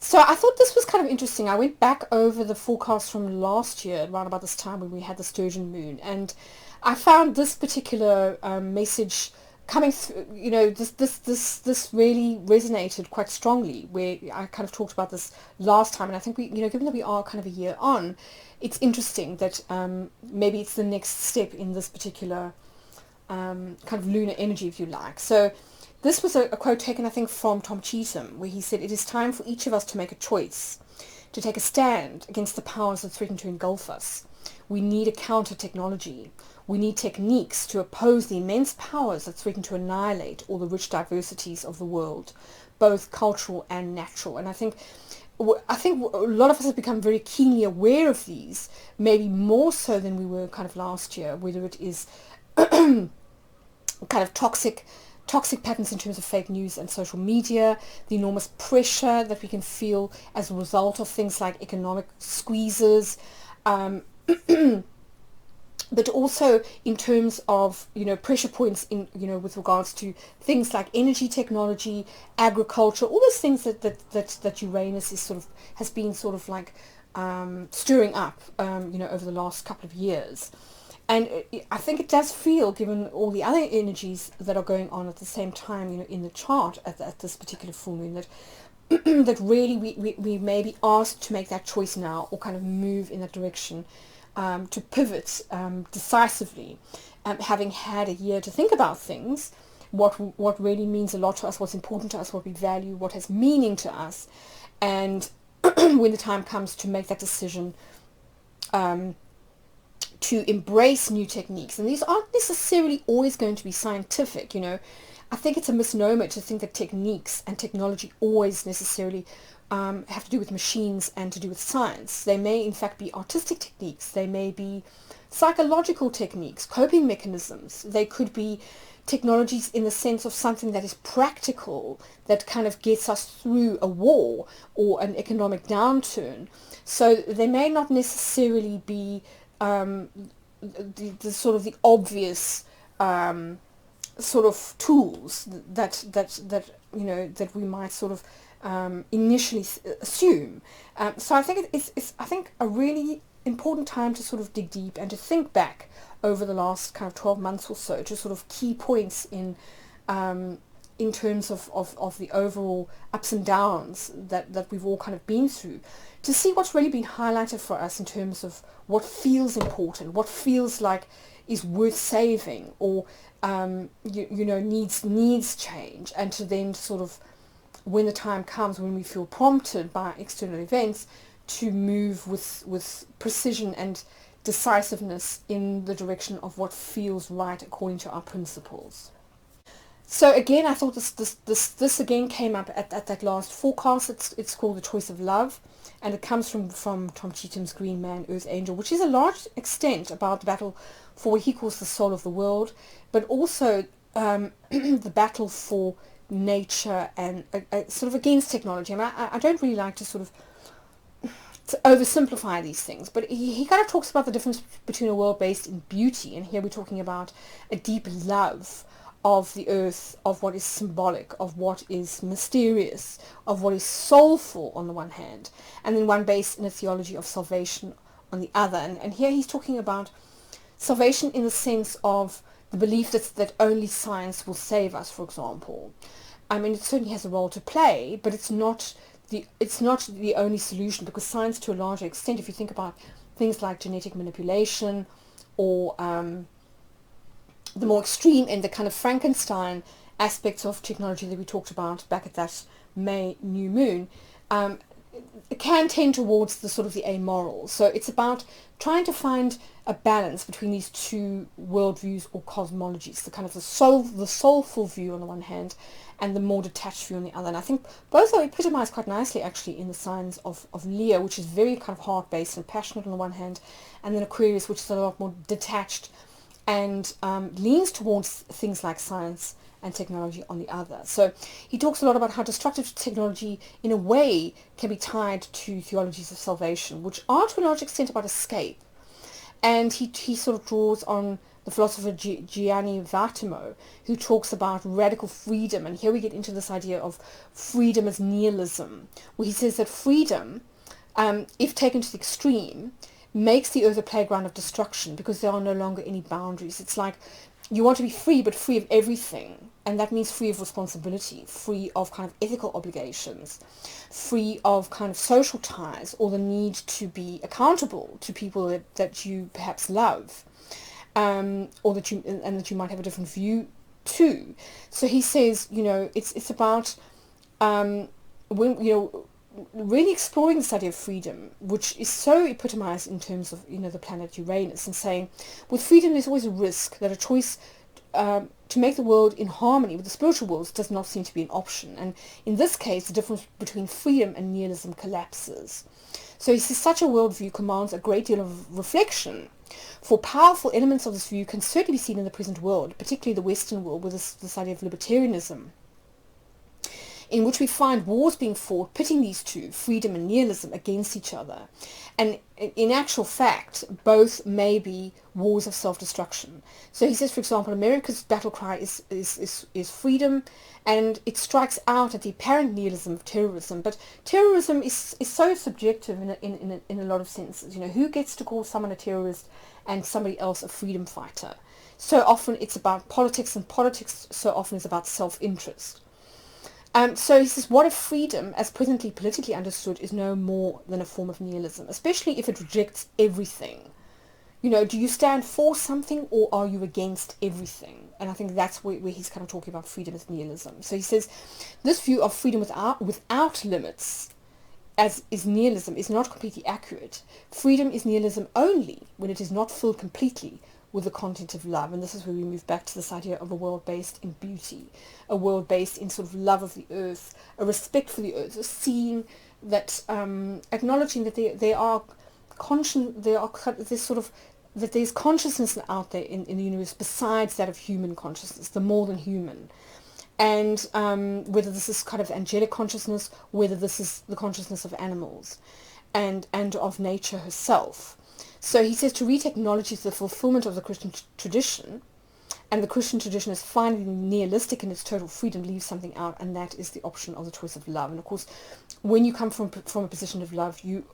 So I thought this was kind of interesting. I went back over the forecast from last year, around about this time when we had the Sturgeon Moon, and I found this particular message coming through. This really resonated quite strongly. Where I kind of talked about this last time, and I think given that we are kind of a year on, it's interesting that maybe it's the next step in this particular kind of lunar energy, if you like. So this was a quote taken, I think, from Tom Cheetham, where he said, "It is time for each of us to make a choice, to take a stand against the powers that threaten to engulf us. We need a counter-technology. We need techniques to oppose the immense powers that threaten to annihilate all the rich diversities of the world, both cultural and natural." And I think a lot of us have become very keenly aware of these, maybe more so than we were kind of last year, whether it is kind of toxic patterns in terms of fake news and social media, the enormous pressure that we can feel as a result of things like economic squeezes, um, but also in terms of pressure points in with regards to things like energy technology, agriculture, all those things that Uranus is sort of has been sort of like stirring up over the last couple of years. And I think it does feel, given all the other energies that are going on at the same time, in the chart at this particular full moon, that that really we may be asked to make that choice now, or kind of move in that direction, to pivot decisively, having had a year to think about things, what really means a lot to us, what's important to us, what we value, what has meaning to us, and when the time comes to make that decision, to embrace new techniques. And these aren't necessarily always going to be scientific. I think it's a misnomer to think that techniques and technology always necessarily have to do with machines and to do with science. They may in fact be artistic techniques. They may be psychological techniques, coping mechanisms. They could be technologies in the sense of something that is practical, that kind of gets us through a war or an economic downturn. So they may not necessarily be the sort of the obvious sort of tools that we might sort of initially assume. So I think it's I think a really important time to sort of dig deep and to think back over the last kind of 12 months or so to sort of key points in terms of the overall ups and downs that we've all kind of been through, to see what's really been highlighted for us in terms of what feels important, what feels like is worth saving, or needs change, and to then sort of, when the time comes, when we feel prompted by external events, to move with precision and decisiveness in the direction of what feels right according to our principles. So again, I thought this again came up at that last forecast. It's called The Choice of Love, and it comes from Tom Cheetham's Green Man, Earth Angel, which is a large extent about the battle for what he calls the soul of the world, but also the battle for nature and sort of against technology. And I don't really like to sort of to oversimplify these things, but he kind of talks about the difference between a world based in beauty, and here we're talking about a deep love of the earth, of what is symbolic, of what is mysterious, of what is soulful on the one hand, and then one based in a theology of salvation on the other. And here he's talking about salvation in the sense of the belief that only science will save us, for example. I mean, it certainly has a role to play, but it's not the only solution, because science, to a larger extent, if you think about things like genetic manipulation, or the more extreme and the kind of Frankenstein aspects of technology that we talked about back at that May new moon, it can tend towards the sort of the amoral. So it's about trying to find a balance between these two worldviews or cosmologies, the kind of the soulful view on the one hand, and the more detached view on the other. And I think both are epitomized quite nicely actually in the signs of Leo, which is very kind of heart-based and passionate on the one hand, and then Aquarius, which is a lot more detached and leans towards things like science and technology on the other. So he talks a lot about how destructive technology in a way can be tied to theologies of salvation, which are to a large extent about escape. And he sort of draws on the philosopher Gianni Vattimo, who talks about radical freedom. And here we get into this idea of freedom as nihilism, where he says that freedom, if taken to the extreme, makes the earth a playground of destruction because there are no longer any boundaries. It's like you want to be free, but free of everything. And that means free of responsibility, free of kind of ethical obligations, free of kind of social ties or the need to be accountable to people that you perhaps love, or that you might have a different view to. So he says, it's about really exploring this idea of freedom, which is so epitomized in terms of the planet Uranus, and saying with freedom there's always a risk that a choice to make the world in harmony with the spiritual worlds does not seem to be an option. And in this case, the difference between freedom and nihilism collapses. So he says such a worldview commands a great deal of reflection, for powerful elements of this view can certainly be seen in the present world, particularly the Western world, with this idea of libertarianism, in which we find wars being fought, pitting these two, freedom and nihilism, against each other. And in actual fact, both may be wars of self-destruction. So he says, for example, America's battle cry is freedom, and it strikes out at the apparent nihilism of terrorism. But terrorism is so subjective in a lot of senses. Who gets to call someone a terrorist and somebody else a freedom fighter? So often it's about politics, and politics so often is about self-interest. So he says, what if freedom, as presently politically understood, is no more than a form of nihilism, especially if it rejects everything? Do you stand for something, or are you against everything? And I think that's where he's kind of talking about freedom as nihilism. So he says, this view of freedom without limits, as is nihilism, is not completely accurate. Freedom is nihilism only when it is not filled completely with the content of love. And this is where we move back to this idea of a world based in beauty, a world based in sort of love of the earth, a respect for the earth, a seeing that, acknowledging that there's consciousness out there in the universe besides that of human consciousness, the more than human. And whether this is kind of angelic consciousness, whether this is the consciousness of animals and of nature herself. So he says to read acknowledges the fulfillment of the Christian tradition, and the Christian tradition is finally nihilistic in its total freedom, leaves something out, and that is the option of the choice of love. And of course, when you come from a position of love, you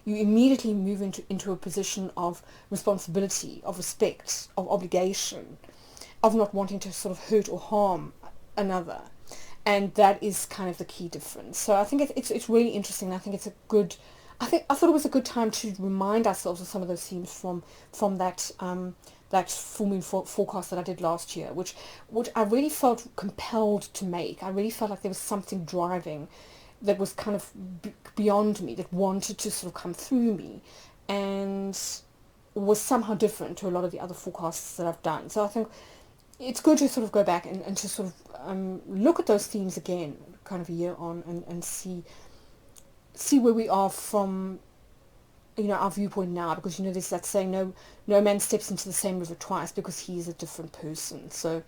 immediately move into a position of responsibility, of respect, of obligation, of not wanting to sort of hurt or harm another. And that is kind of the key difference. So I think it's really interesting. I think I thought it was a good time to remind ourselves of some of those themes from that full moon forecast that I did last year, which I really felt compelled to make. I really felt like there was something driving that was kind of beyond me, that wanted to sort of come through me, and was somehow different to a lot of the other forecasts that I've done. So I think it's good to sort of go back and to sort of look at those themes again, kind of a year on, and see where we are from, our viewpoint now, because there's that saying, no man steps into the same river twice, because he is a different person. So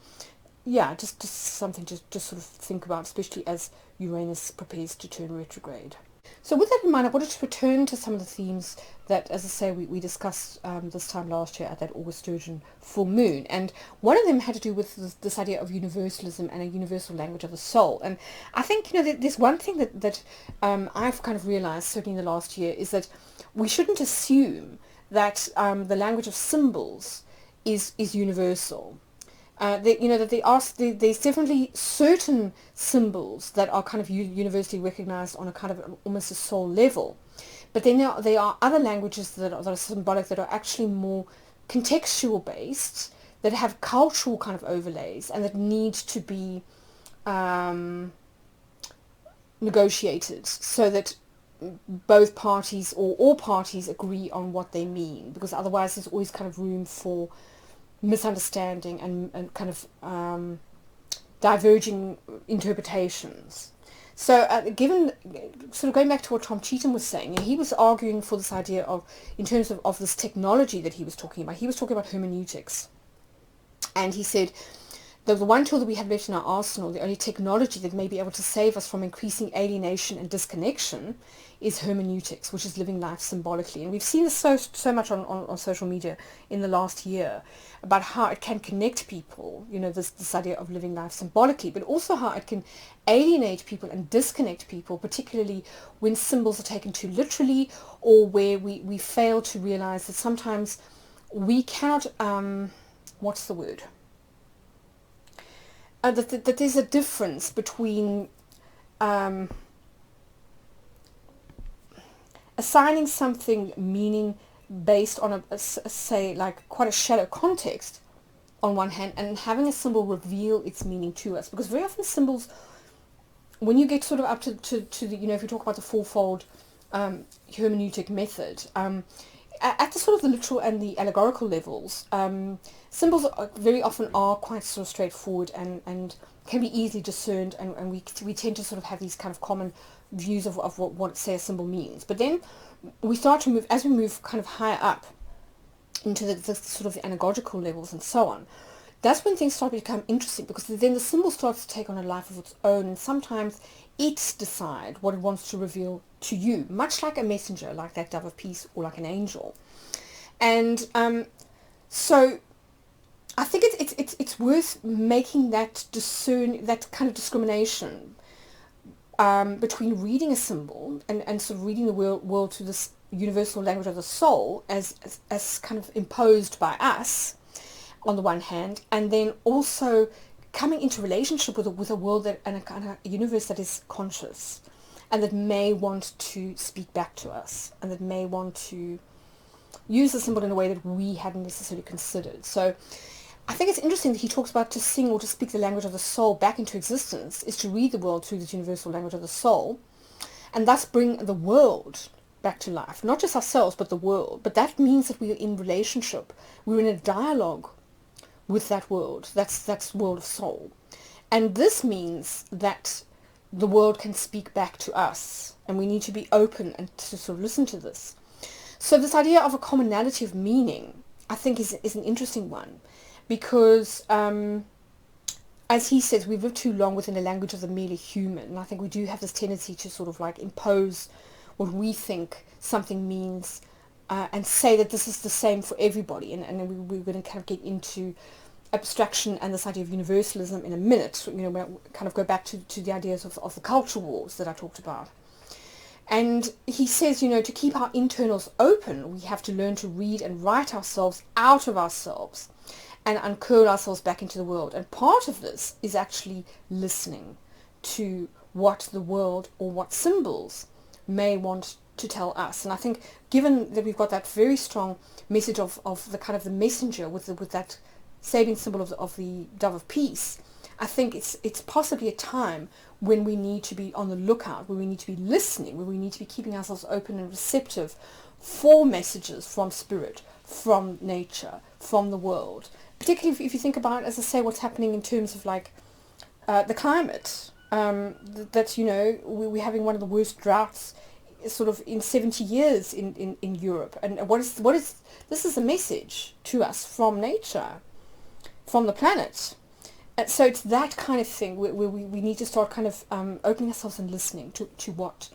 yeah, just something to just sort of think about, especially as Uranus prepares to turn retrograde. So with that in mind, I wanted to return to some of the themes that, as I say, we discussed this time last year at that August Sturgeon full moon. And one of them had to do with this idea of universalism and a universal language of the soul. And I think, there's one thing that I've kind of realized, certainly in the last year, is that we shouldn't assume that the language of symbols is universal. There's definitely certain symbols that are kind of universally recognized on a kind of almost a soul level, but then there are other languages that are symbolic, that are actually more contextual based, that have cultural kind of overlays, and that need to be negotiated so that both parties or all parties agree on what they mean, because otherwise there's always kind of room for misunderstanding and kind of diverging interpretations. So given, sort of going back to what Tom Cheetham was saying, he was arguing for this idea of, in terms of this technology that he was talking about, hermeneutics. And he said, the one tool that we have left in our arsenal, the only technology that may be able to save us from increasing alienation and disconnection, is hermeneutics, which is living life symbolically. And we've seen this so much on social media in the last year about how it can connect people, this idea of living life symbolically, but also how it can alienate people and disconnect people, particularly when symbols are taken too literally, or where we fail to realize that sometimes we cannot, what's the word? That there's a difference between assigning something meaning based on say, like quite a shallow context on one hand, and having a symbol reveal its meaning to us. Because very often symbols, when you get sort of up to the, if you talk about the fourfold hermeneutic method, at the sort of the literal and the allegorical levels, symbols very often are quite sort of straightforward and can be easily discerned, and we tend to sort of have these kind of common views of what say a symbol means. But then we start to move, as we move kind of higher up into the sort of the anagogical levels and so on, that's when things start to become interesting, because then the symbol starts to take on a life of its own, and sometimes it decide what it wants to reveal to you, much like a messenger, like that dove of peace, or like an angel. And so I think it's worth making that kind of discrimination between reading a symbol and sort of reading the world through this universal language of the soul as kind of imposed by us on the one hand, and then also coming into relationship with a world and a kind of universe that is conscious and that may want to speak back to us and that may want to use the symbol in a way that we hadn't necessarily considered. So I think it's interesting that he talks about to sing or to speak the language of the soul back into existence is to read the world through this universal language of the soul, and thus bring the world back to life. Not just ourselves, but the world. But that means that we are in relationship. We're in a dialogue with that world. That's world of soul. And this means that the world can speak back to us, and we need to be open and to sort of listen to this. So this idea of a commonality of meaning, I think, is an interesting one, because as he says, we've lived too long within the language of the merely human, and I think we do have this tendency to sort of like impose what we think something means and say that this is the same for everybody, and then we're going to kind of get into abstraction and this idea of universalism in a minute. We'll kind of go back to the ideas of the culture wars that I talked about. And he says, to keep our internals open, we have to learn to read and write ourselves out of ourselves and uncurl ourselves back into the world. And part of this is actually listening to what the world or what symbols may want to tell us. And I think, given that we've got that very strong message of the kind of the messenger with that saving symbol of the dove of peace, I think it's possibly a time when we need to be on the lookout, where we need to be listening, where we need to be keeping ourselves open and receptive for messages from spirit, from nature, from the world. Particularly if you think about, as I say, what's happening in terms of like the climate, that we're having one of the worst droughts sort of in 70 years in Europe. And what is this is a message to us from nature, from the planet. And so it's that kind of thing where we need to start kind of opening ourselves and listening to what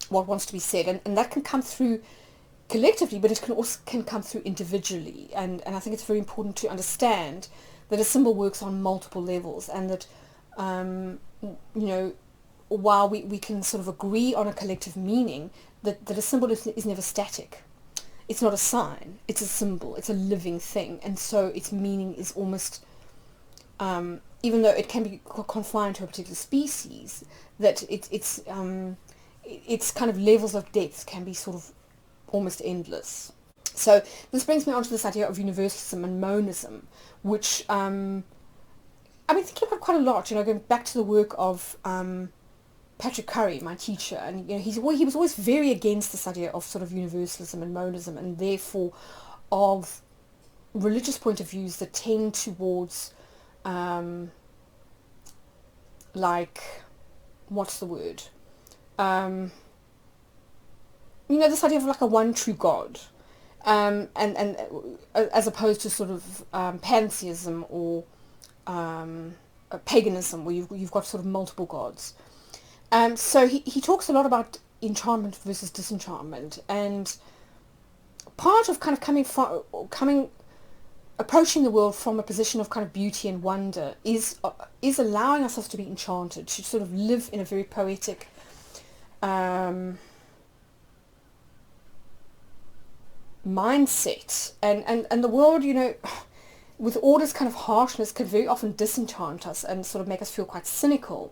wants to be said. And that can come through collectively, but it can come through individually. And I think it's very important to understand that a symbol works on multiple levels, and that, while we can sort of agree on a collective meaning, that a symbol is never static. It's not a sign, it's a symbol, it's a living thing, and so its meaning is almost, even though it can be confined to a particular species, that its kind of levels of depth can be sort of almost endless. So this brings me on to this idea of universalism and monism, which I've been thinking about quite a lot, going back to the work of Patrick Curry, my teacher, and he was always very against this idea of sort of universalism and monism, and therefore of religious point of views that tend towards like, what's the word? This idea of like a one true God, and as opposed to sort of pantheism or paganism, where you've got sort of multiple gods. So he talks a lot about enchantment versus disenchantment, and part of kind of approaching the world from a position of kind of beauty and wonder is allowing ourselves to be enchanted, to sort of live in a very poetic mindset, and the world, with all this kind of harshness, can very often disenchant us and sort of make us feel quite cynical.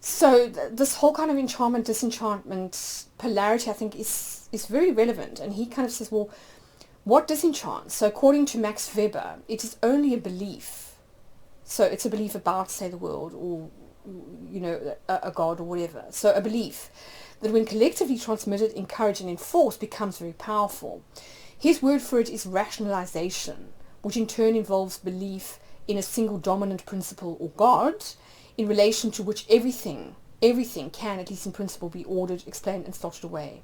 So this whole kind of enchantment disenchantment polarity, I think, is very relevant. And he kind of says, well, what disenchants? So according to Max Weber, it is only a belief. So it's a belief about, say, the world, or a god or whatever. So a belief that when collectively transmitted, encouraged and enforced, becomes very powerful. His word for it is rationalization, which in turn involves belief in a single dominant principle or God, in relation to which everything can, at least in principle, be ordered, explained and slotted away.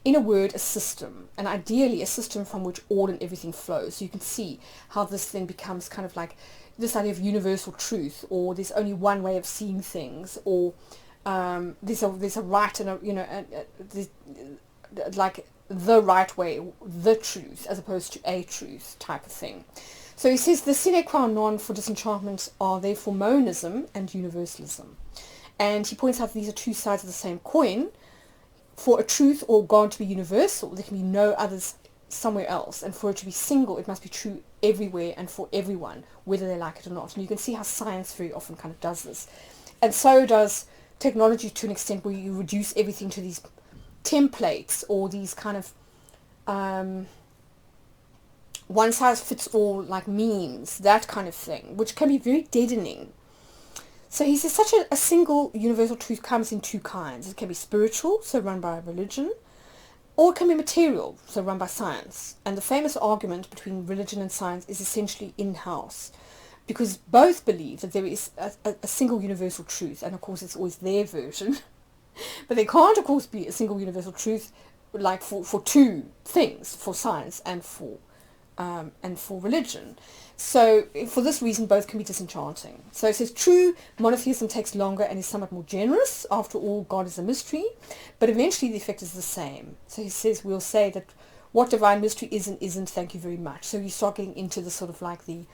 In a word, a system, and ideally a system from which all and everything flows. So you can see how this then becomes kind of like this idea of universal truth, or there's only one way of seeing things, or there's a right and like the right way, the truth, as opposed to a truth type of thing. So he says the sine qua non for disenchantment are therefore monism and universalism. And he points out these are two sides of the same coin. For a truth or God to be universal, there can be no others somewhere else. And for it to be single, it must be true everywhere and for everyone, whether they like it or not. And you can see how science very often kind of does this. And so does technology to an extent, where you reduce everything to these templates or these kind of one-size-fits-all, like memes, that kind of thing, which can be very deadening. So he says such a single universal truth comes in two kinds. It can be spiritual, so run by religion, or it can be material, so run by science. And the famous argument between religion and science is essentially in-house, because both believe that there is a single universal truth, and of course it's always their version. But there can't, of course, be a single universal truth like for two things, for science and for religion. So for this reason, both can be disenchanting. So it says true monotheism takes longer and is somewhat more generous. After all, God is a mystery, but eventually the effect is the same. So he says we'll say that what divine mystery is and isn't, thank you very much. So you start getting into the sort of like the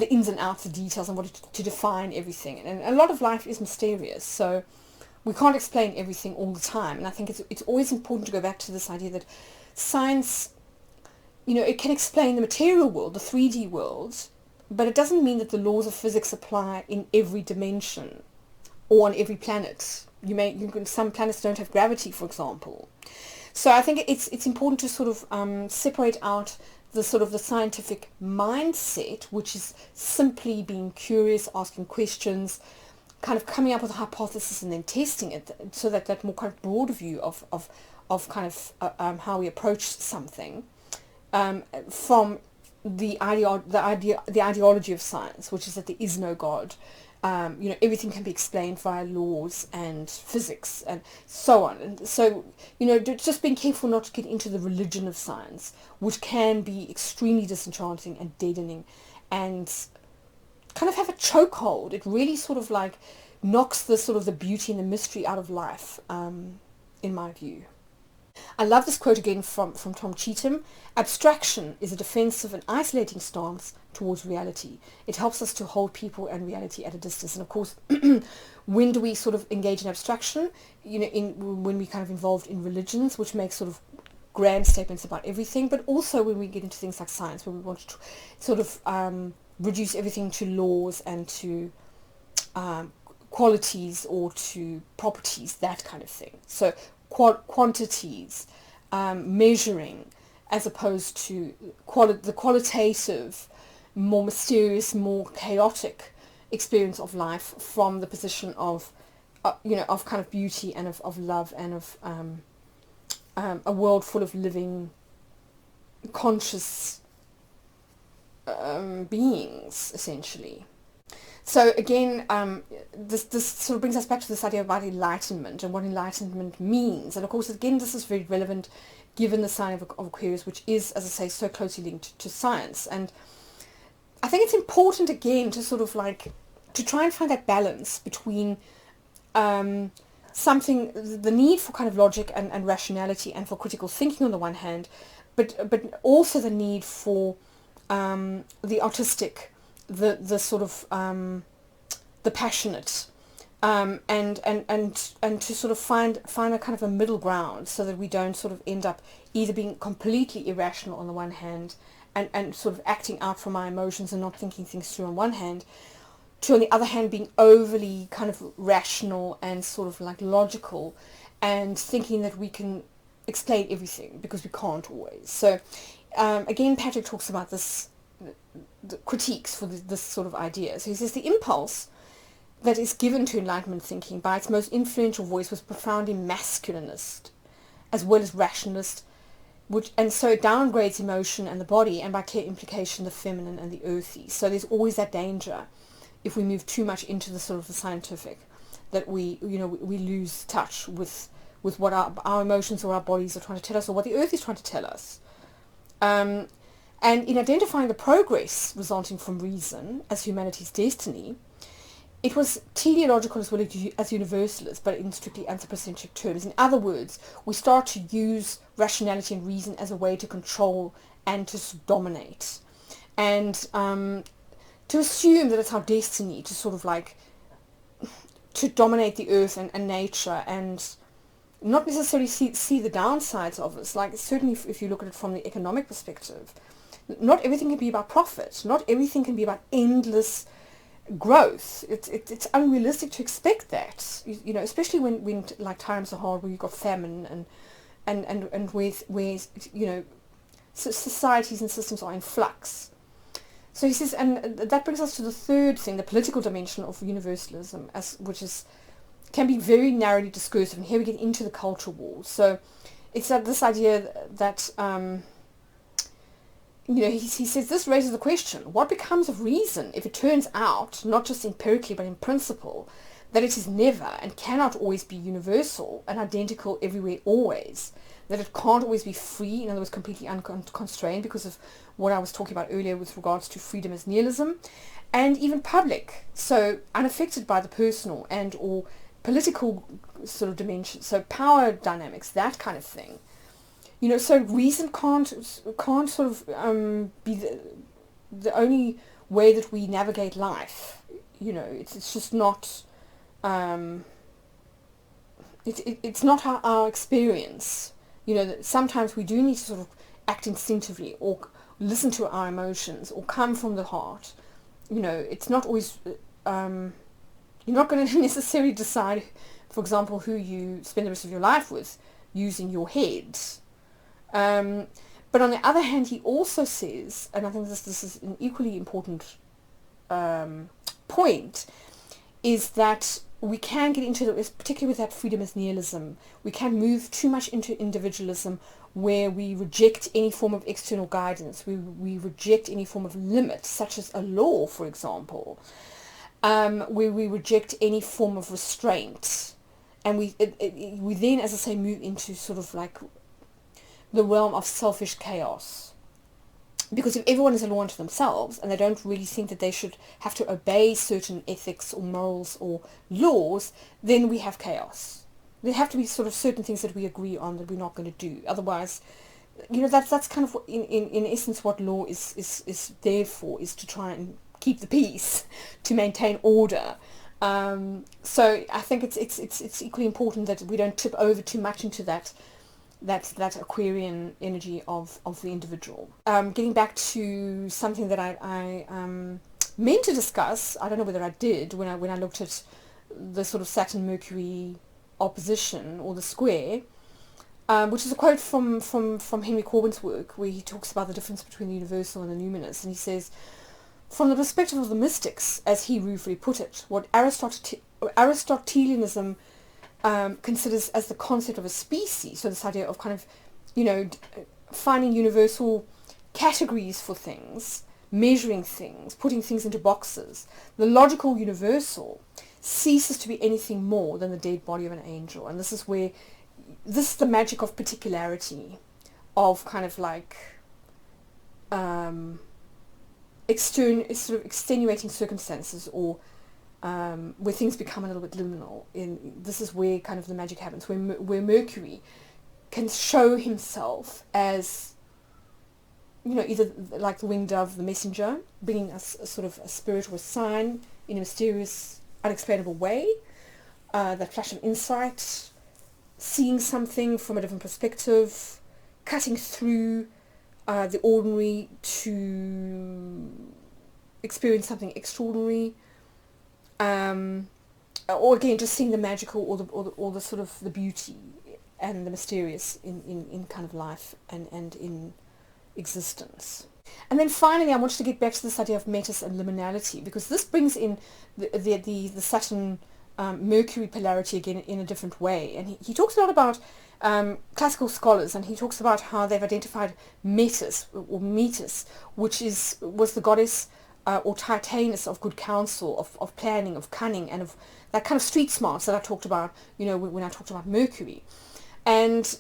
ins and outs, the details, and what to define everything. And a lot of life is mysterious, so we can't explain everything all the time. And I think it's always important to go back to this idea that science, it can explain the material world, the 3D world, but it doesn't mean that the laws of physics apply in every dimension or on every planet. Some planets don't have gravity, for example. So I think it's important to sort of separate out the sort of the scientific mindset, which is simply being curious, asking questions, kind of coming up with a hypothesis and then testing it, so that more kind of broad view of kind of how we approach something, from the ideology of science, which is that there is no God. Everything can be explained via laws and physics and so on. And so, just being careful not to get into the religion of science, which can be extremely disenchanting and deadening and kind of have a chokehold. It really sort of like knocks the sort of the beauty and the mystery out of life, in my view. I love this quote again from Tom Cheetham. Abstraction is a defensive and isolating stance towards reality. It helps us to hold people and reality at a distance. And of course, when do we sort of engage in abstraction? When we kind of involved in religions, which make sort of grand statements about everything, but also when we get into things like science, where we want to sort of reduce everything to laws and to qualities or to properties, that kind of thing. So quantities, measuring, as opposed to the qualitative, more mysterious, more chaotic experience of life from the position of of kind of beauty and of love and of a world full of living, conscious beings, essentially. So again, this sort of brings us back to this idea about enlightenment and what enlightenment means. And of course, again, this is very relevant given the sign of Aquarius, which is, as I say, so closely linked to science. And I think it's important, again, to sort of like, to try and find that balance between something, the need for kind of logic and rationality and for critical thinking on the one hand, but also the need for the artistic, the sort of the passionate, and to sort of find a kind of a middle ground, so that we don't sort of end up either being completely irrational on the one hand and sort of acting out from our emotions and not thinking things through on one hand, to on the other hand being overly kind of rational and sort of like logical and thinking that we can explain everything, because we can't always. So again, Patrick talks about this, the critiques for this sort of idea. So he says the impulse that is given to Enlightenment thinking by its most influential voice was profoundly masculinist as well as rationalist, and so it downgrades emotion and the body, and by clear implication the feminine and the earthy. So there's always that danger, if we move too much into the sort of the scientific, that we lose touch with what our emotions or our bodies are trying to tell us, or what the earth is trying to tell us. And in identifying the progress resulting from reason as humanity's destiny, it was teleological as well as universalist, but in strictly anthropocentric terms. In other words, we start to use rationality and reason as a way to control and to dominate, and to assume that it's our destiny to sort of like to dominate the earth and nature, and not necessarily see the downsides of this. Like, certainly if you look at it from the economic perspective, not everything can be about profit. Not everything can be about endless growth. It's unrealistic to expect that, especially when like times are hard, where you've got famine and where societies and systems are in flux. So he says, and that brings us to the third thing, the political dimension of universalism, which can be very narrowly discursive, and here we get into the culture wars. So it's this idea that he says this raises the question: what becomes of reason if it turns out, not just empirically but in principle, that it is never and cannot always be universal and identical everywhere always, that it can't always be free, in other words completely unconstrained, because of what I was talking about earlier with regards to freedom as nihilism, and even public, so unaffected by the personal and or political sort of dimension, so power dynamics, that kind of thing. So reason can't sort of be the only way that we navigate life. It's just not. It's not our experience. That sometimes we do need to sort of act instinctively, or listen to our emotions, or come from the heart. It's not always. You're not going to necessarily decide, for example, who you spend the rest of your life with using your head. But on the other hand, he also says, and I think this is an equally important point, is that we can get into, particularly with that freedom as nihilism, we can move too much into individualism, where we reject any form of external guidance, we reject any form of limit, such as a law, for example, where we reject any form of restraint, and we then, as I say, move into sort of like the realm of selfish chaos. Because if everyone is a law unto themselves, and they don't really think that they should have to obey certain ethics or morals or laws, then we have chaos. There have to be sort of certain things that we agree on that we're not going to do. Otherwise, that's kind of what, in essence, what law is there for, is to try and keep the peace, to maintain order. So I think it's equally important that we don't tip over too much into that Aquarian energy of the individual. Getting back to something that I meant to discuss, I don't know whether I did, when I looked at the sort of Saturn-Mercury opposition, or the square, which is a quote from Henry Corbin's work, where he talks about the difference between the universal and the numinous, and he says, from the perspective of the mystics, as he ruefully put it, what Aristotelianism considers as the concept of a species, so this idea of kind of, finding universal categories for things, measuring things, putting things into boxes. The logical universal ceases to be anything more than the dead body of an angel. And this is the magic of particularity, of kind of like sort of extenuating circumstances, or where things become a little bit liminal. This is where kind of the magic happens, where Mercury can show himself as, either like the winged dove, the messenger, bringing us a sort of a spirit or a sign in a mysterious, unexplainable way, that flash of insight, seeing something from a different perspective, cutting through the ordinary to experience something extraordinary, or again just seeing the magical, or the sort of the beauty and the mysterious in kind of life and in existence. And then finally, I wanted to get back to this idea of metis and liminality, because this brings in the Saturn Mercury polarity again in a different way. And he talks a lot about classical scholars, and he talks about how they've identified metis, which was the goddess or Titanus of good counsel, of planning, of cunning, and of that kind of street smarts that I talked about, when I talked about Mercury. And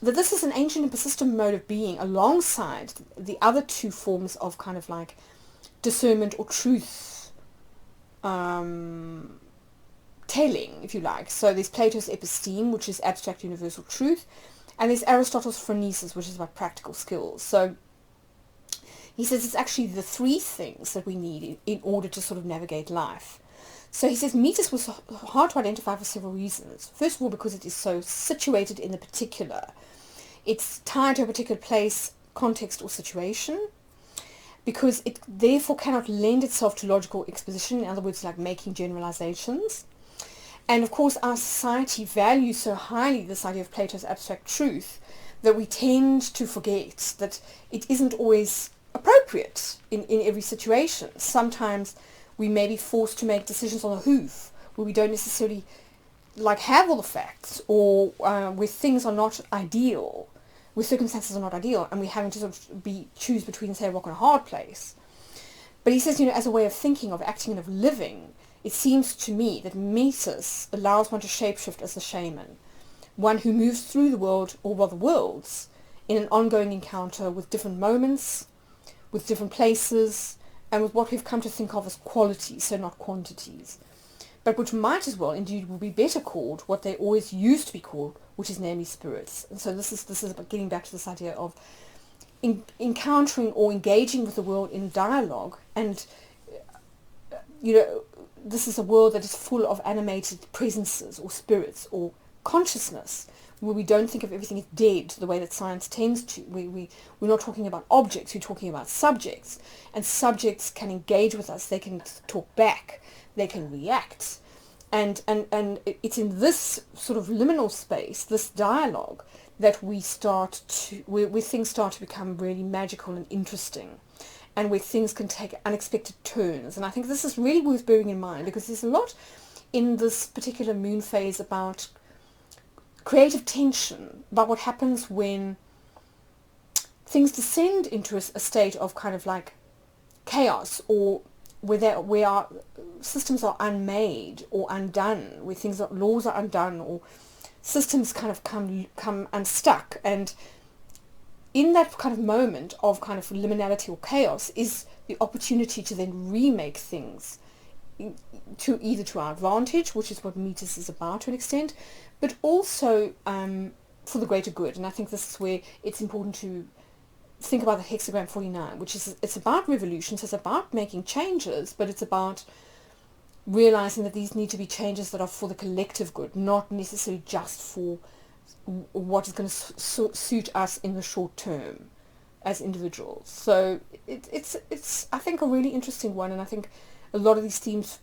that this is an ancient and persistent mode of being alongside the other two forms of kind of like discernment or truth telling, if you like. So there's Plato's episteme, which is abstract universal truth, and there's Aristotle's phronesis, which is about practical skills. So he says it's actually the three things that we need in order to sort of navigate life. So he says metis was hard to identify for several reasons. First of all, because it is so situated in the particular. It's tied to a particular place, context, or situation, because it therefore cannot lend itself to logical exposition, in other words, like making generalizations. And of course, our society values so highly this idea of Plato's abstract truth that we tend to forget that it isn't always appropriate in every situation. Sometimes we may be forced to make decisions on the hoof, where we don't necessarily like have all the facts, or where things are not ideal, where circumstances are not ideal, and we're having to sort of choose between, say, a rock and a hard place. But he says, as a way of thinking, of acting, and of living, it seems to me that metis allows one to shapeshift as the shaman, one who moves through the world, or rather worlds, in an ongoing encounter with different moments, with different places, and with what we've come to think of as qualities, so not quantities, but which might as well, indeed, will be better called what they always used to be called, which is namely spirits. And so this is about getting back to this idea of encountering or engaging with the world in dialogue. And this is a world that is full of animated presences or spirits or consciousness, where we don't think of everything as dead the way that science tends to. We're not talking about objects, we're talking about subjects. And subjects can engage with us, they can talk back, they can react. And it's in this sort of liminal space, this dialogue, that where things start to become really magical and interesting, and where things can take unexpected turns. And I think this is really worth bearing in mind, because there's a lot in this particular moon phase about creative tension, about what happens when things descend into a state of kind of like chaos, or where our systems are unmade or undone, where laws are undone, or systems kind of come unstuck. And in that kind of moment of kind of liminality or chaos is the opportunity to then remake things either to our advantage, which is what metis is about to an extent, but also for the greater good. And I think this is where it's important to think about the hexagram 49, which is, it's about revolutions, it's about making changes, but it's about realizing that these need to be changes that are for the collective good, not necessarily just for what is going to suit us in the short term as individuals. So it's I think a really interesting one, and I think a lot of these themes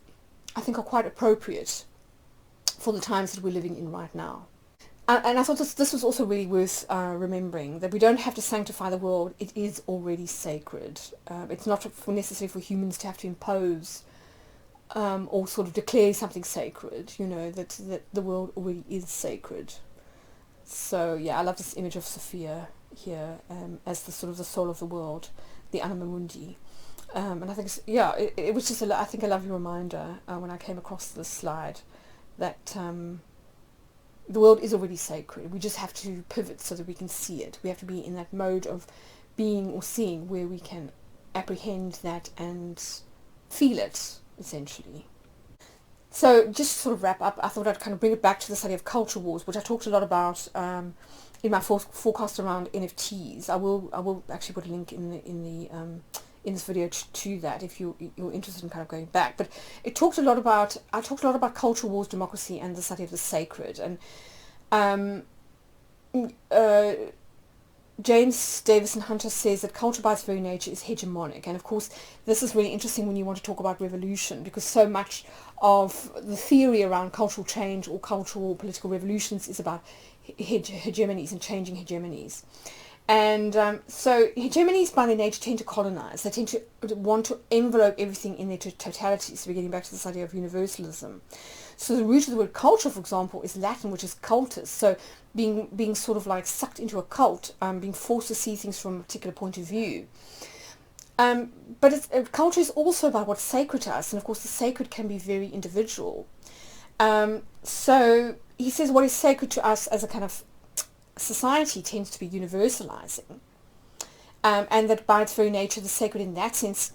I think are quite appropriate for the times that we're living in right now. And I thought this was also really worth remembering, that we don't have to sanctify the world. It is already sacred. It's not necessary for humans to have to impose or sort of declare something sacred, that the world already is sacred. So yeah, I love this image of Sophia here as the sort of the soul of the world, the anima mundi. And I think, it was just, I think, a lovely reminder when I came across this slide that the world is already sacred. We just have to pivot so that we can see it. We have to be in that mode of being or seeing where we can apprehend that and feel it, essentially. So just to sort of wrap up, I thought I'd kind of bring it back to the study of culture wars, which I talked a lot about in my forecast around NFTs. I will actually put a link in this video to that if you're interested in kind of going back. But I talked a lot about culture wars, democracy, and the study of the sacred. And James Davison Hunter says that culture by its very nature is hegemonic. And of course, this is really interesting when you want to talk about revolution, because so much of the theory around cultural change or cultural political revolutions is about hegemonies and changing hegemonies. And so hegemonies by their nature tend to colonize. They tend to want to envelope everything in their totality. So we're getting back to this idea of universalism. So the root of the word culture, for example, is Latin, which is cultus. So being sort of like sucked into a cult, being forced to see things from a particular point of view. But culture is also about what's sacred to us. And of course, the sacred can be very individual. So he says what is sacred to us as a kind of society tends to be universalizing, and that by its very nature the sacred in that sense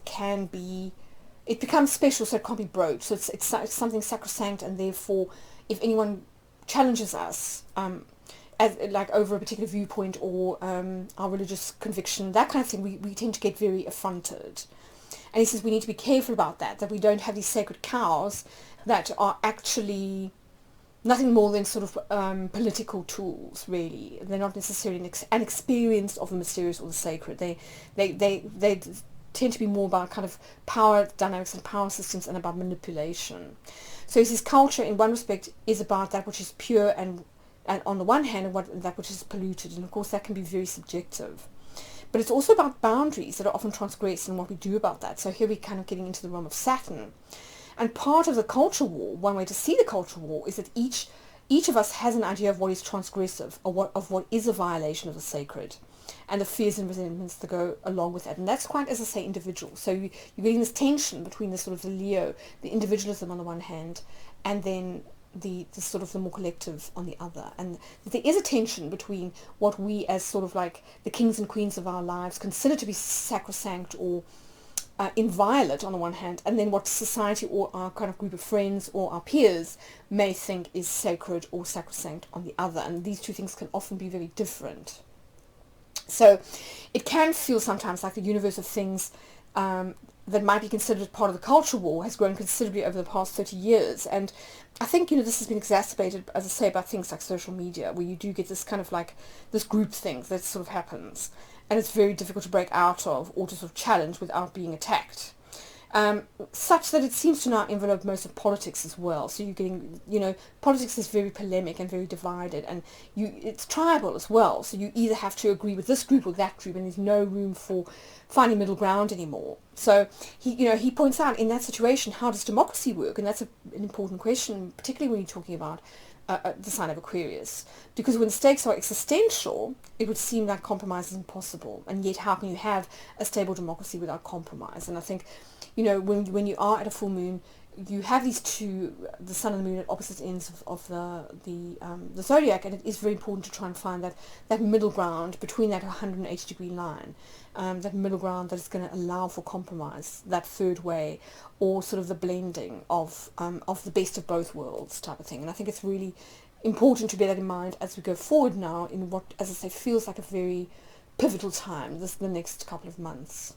it becomes special, so it can't be broached. So it's something sacrosanct, and therefore if anyone challenges us like over a particular viewpoint or our religious conviction, that kind of thing, we tend to get very affronted. And he says we need to be careful about that we don't have these sacred cows that are actually nothing more than sort of political tools, really. They're not necessarily an experience of the mysterious or the sacred. They tend to be more about kind of power dynamics and power systems and about manipulation. So he says culture, in one respect, is about that which is pure and on the one hand, and that which is polluted. And of course, that can be very subjective. But it's also about boundaries that are often transgressed and what we do about that. So here we're kind of getting into the realm of Saturn. And part of the culture war, one way to see the culture war, is that each of us has an idea of what is transgressive, or of what is a violation of the sacred, and the fears and resentments that go along with that. And that's quite, as I say, individual. So you're getting this tension between the sort of the Leo, the individualism on the one hand, and then the sort of the more collective on the other. And there is a tension between what we as sort of like the kings and queens of our lives consider to be sacrosanct or inviolate on the one hand, and then what society or our kind of group of friends or our peers may think is sacred or sacrosanct on the other. And these two things can often be very different. So it can feel sometimes like the universe of things that might be considered part of the culture war has grown considerably over the past 30 years. And I think, this has been exacerbated, as I say, by things like social media, where you do get this kind of like this group thing that sort of happens. And it's very difficult to break out of or to sort of challenge without being attacked. Such that it seems to now envelope most of politics as well. So you're getting, politics is very polemic and very divided, and it's tribal as well. So you either have to agree with this group or that group, and there's no room for finding middle ground anymore. So he points out, in that situation, how does democracy work? And that's an important question, particularly when you're talking about the sign of Aquarius, because when stakes are existential, it would seem like compromise is impossible, and yet how can you have a stable democracy without compromise? And I think, when you are at a full moon, you have these two, the sun and the moon, at opposite ends of the zodiac, and it is very important to try and find that middle ground between that 180-degree line, that middle ground that is going to allow for compromise, that third way, or sort of the blending of the best of both worlds type of thing. And I think it's really important to bear that in mind as we go forward now in what, as I say, feels like a very pivotal time, the next couple of months.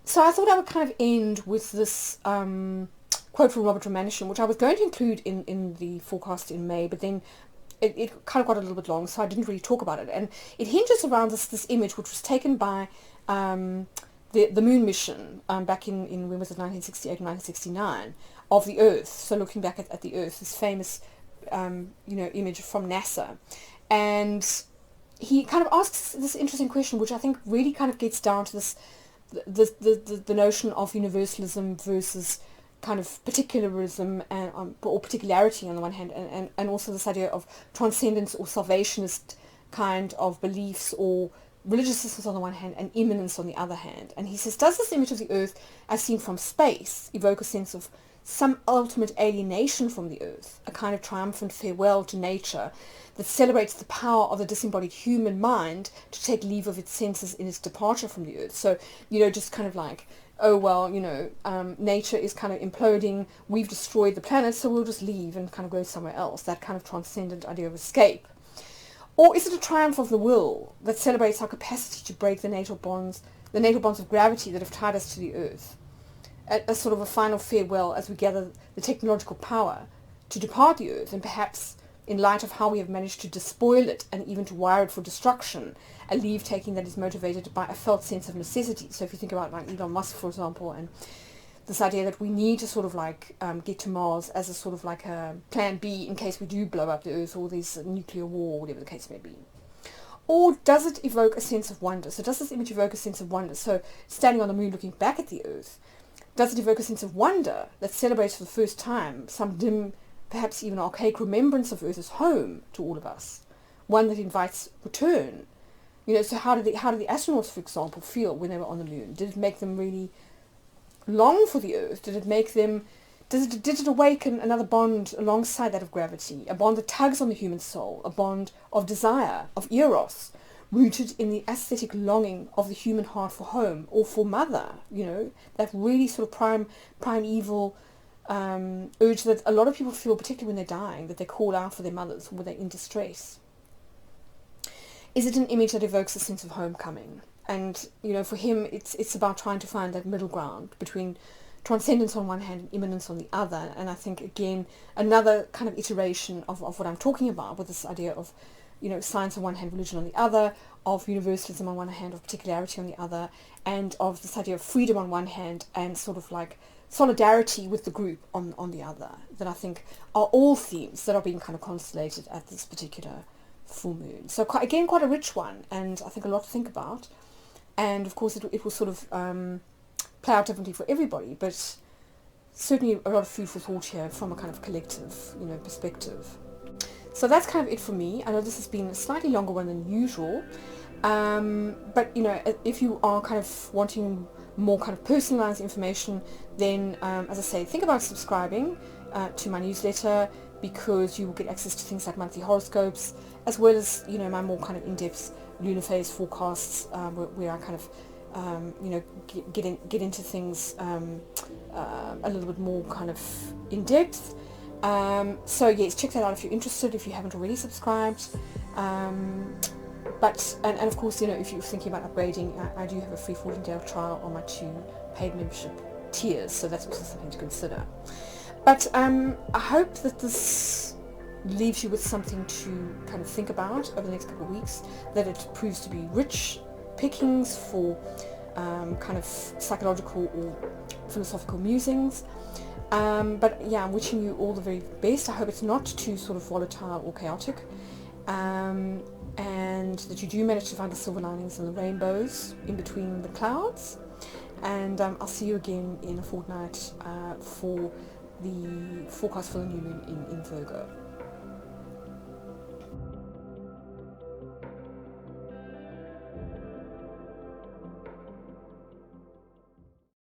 So I thought I would kind of end with this quote from Robert Romanisham, which I was going to include in the forecast in May, but then it kind of got a little bit long, so I didn't really talk about it. And it hinges around this image, which was taken by the moon mission back in when was it, 1968 or 1969, of the Earth. So looking back at the Earth, this famous image from NASA. And he kind of asks this interesting question, which I think really kind of gets down to the notion of universalism versus kind of particularism or particularity on the one hand, and also this idea of transcendence or salvationist kind of beliefs or religious systems on the one hand and immanence on the other hand. And he says, does this image of the earth as seen from space evoke a sense of some ultimate alienation from the earth, a kind of triumphant farewell to nature that celebrates the power of the disembodied human mind to take leave of its senses in its departure from the earth? So, just kind of like, oh, well, nature is kind of imploding, we've destroyed the planet, so we'll just leave and kind of go somewhere else, that kind of transcendent idea of escape. Or is it a triumph of the will that celebrates our capacity to break the natal bonds of gravity that have tied us to the earth? As sort of a final farewell as we gather the technological power to depart the earth, and perhaps in light of how we have managed to despoil it and even to wire it for destruction, a leave-taking that is motivated by a felt sense of necessity. So if you think about like Elon Musk, for example, and this idea that we need to sort of like get to Mars as a sort of like a plan B in case we do blow up the earth or there's a nuclear war, whatever the case may be. Or does it evoke a sense of wonder? So does this image evoke a sense of wonder? So standing on the moon looking back at the earth, does it evoke a sense of wonder that celebrates for the first time some dim, perhaps even archaic remembrance of Earth as home to all of us? One that invites return. So how did the astronauts, for example, feel when they were on the moon? Did it make them really long for the Earth? Did it awaken another bond alongside that of gravity? A bond that tugs on the human soul, a bond of desire, of eros, rooted in the aesthetic longing of the human heart for home or for mother, that really sort of primeval urge that a lot of people feel, particularly when they're dying, that they call out for their mothers or when they're in distress. Is it an image that evokes a sense of homecoming? And, for him, it's about trying to find that middle ground between transcendence on one hand and immanence on the other. And I think, again, another kind of iteration of what I'm talking about with this idea of science on one hand, religion on the other, of universalism on one hand, of particularity on the other, and of this idea of freedom on one hand and sort of like solidarity with the group on the other, that I think are all themes that are being kind of constellated at this particular full moon. So quite a rich one, and I think a lot to think about. And of course it will sort of play out differently for everybody, but certainly a lot of food for thought here from a kind of collective perspective. So that's kind of it for me. I know this has been a slightly longer one than usual, but if you are kind of wanting more kind of personalized information, then as I say, think about subscribing to my newsletter, because you will get access to things like monthly horoscopes, as well as my more kind of in-depth lunar phase forecasts, where I kind of get into things a little bit more kind of in depth. So yes, check that out if you're interested, if you haven't already subscribed. But of course, if you're thinking about upgrading, I do have a free 14-day trial on my 2 paid membership tiers, so that's also something to consider. But I hope that this leaves you with something to kind of think about over the next couple of weeks, that it proves to be rich pickings for kind of psychological or philosophical musings. But yeah, I'm wishing you all the very best. I hope it's not too sort of volatile or chaotic, and that you do manage to find the silver linings and the rainbows in between the clouds. And I'll see you again in a fortnight for the forecast for the new moon in Virgo.